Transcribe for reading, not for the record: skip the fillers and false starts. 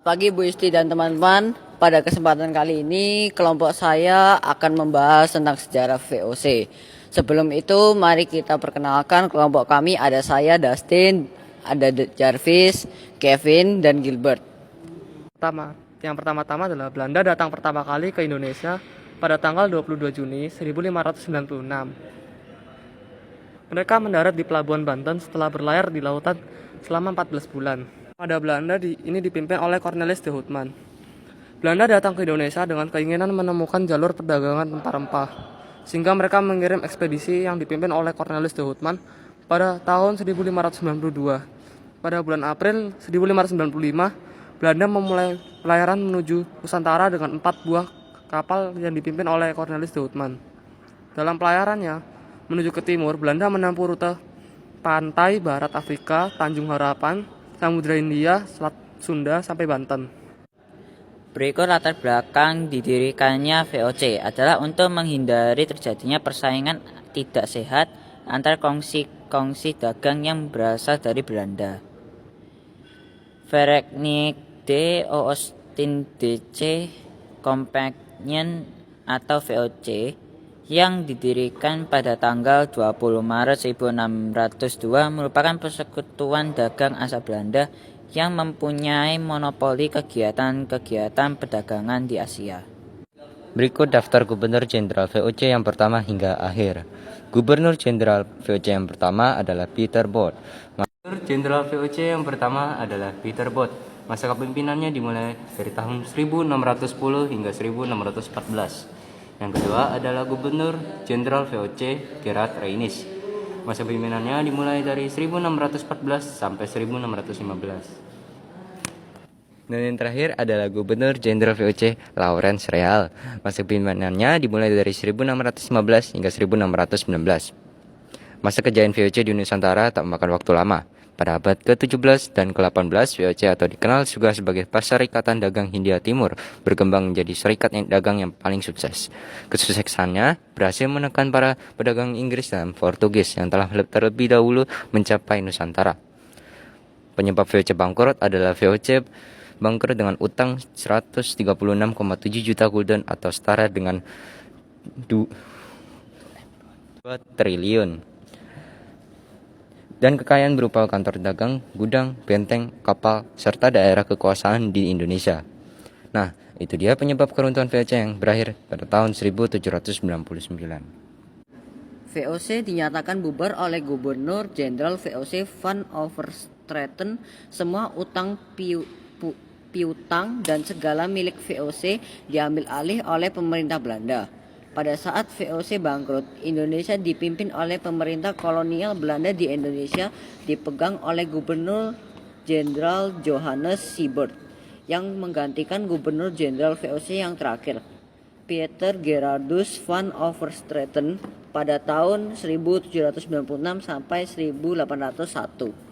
Pagi Bu Isti dan teman-teman, pada kesempatan kali ini kelompok saya akan membahas tentang sejarah VOC. Sebelum itu mari kita perkenalkan kelompok kami, ada saya Dustin, ada Jarvis, Kevin, dan Gilbert. Yang pertama-tama adalah Belanda datang pertama kali ke Indonesia pada tanggal 22 Juni 1596. Mereka mendarat di Pelabuhan Banten setelah berlayar di lautan selama 14 bulan. Pada Belanda ini dipimpin oleh Cornelis de Houtman. Belanda datang ke Indonesia dengan keinginan menemukan jalur perdagangan rempah-rempah, sehingga mereka mengirim ekspedisi yang dipimpin oleh Cornelis de Houtman pada tahun 1592. Pada bulan April 1595, Belanda memulai pelayaran menuju Nusantara dengan 4 buah kapal yang dipimpin oleh Cornelis de Houtman. Dalam pelayarannya menuju ke timur, Belanda menempuh rute pantai barat Afrika, Tanjung Harapan, Samudra Hindia, Selat Sunda, sampai Banten. Berikut latar belakang didirikannya VOC adalah untuk menghindari terjadinya persaingan tidak sehat antar kongsi dagang yang berasal dari Belanda. Verenigde Oostindische Compagnie atau VOC yang didirikan pada tanggal 20 Maret 1602 merupakan persekutuan dagang asal Belanda yang mempunyai monopoli kegiatan-kegiatan perdagangan di Asia. Berikut daftar Gubernur Jenderal VOC yang pertama hingga akhir. Gubernur Jenderal VOC yang pertama adalah Peter Both. Gubernur Jenderal VOC yang pertama adalah Peter Both. Masa kepemimpinannya dimulai dari tahun 1610 hingga 1614. Yang kedua adalah Gubernur Jenderal VOC Gerard Reynis. Masa kepemimpinannya dimulai dari 1614 sampai 1615. Dan yang terakhir adalah Gubernur Jenderal VOC Lawrence Real. Masa kepemimpinannya dimulai dari 1615 hingga 1619. Masa kejayaan VOC di Nusantara tak memakan waktu lama. Pada abad ke-17 dan ke-18, VOC atau dikenal juga sebagai Perserikatan Dagang Hindia Timur berkembang menjadi serikat dagang yang paling sukses. Kesuksesannya berhasil menekan para pedagang Inggris dan Portugis yang telah terlebih dahulu mencapai Nusantara. Penyebab VOC bangkrut adalah VOC bangkrut dengan utang 136,7 juta gulden atau setara dengan 2 triliun. Dan kekayaan berupa kantor dagang, gudang, benteng, kapal, serta daerah kekuasaan di Indonesia. Nah, itu dia penyebab keruntuhan VOC yang berakhir pada tahun 1799. VOC dinyatakan bubar oleh Gubernur Jenderal VOC Van Overstraeten. Semua utang piutang dan segala milik VOC diambil alih oleh pemerintah Belanda. Pada saat VOC bangkrut, Indonesia dipimpin oleh pemerintah kolonial Belanda di Indonesia dipegang oleh Gubernur Jenderal Johannes Siebert yang menggantikan Gubernur Jenderal VOC yang terakhir, Pieter Gerardus van Overstraeten pada tahun 1796 sampai 1801.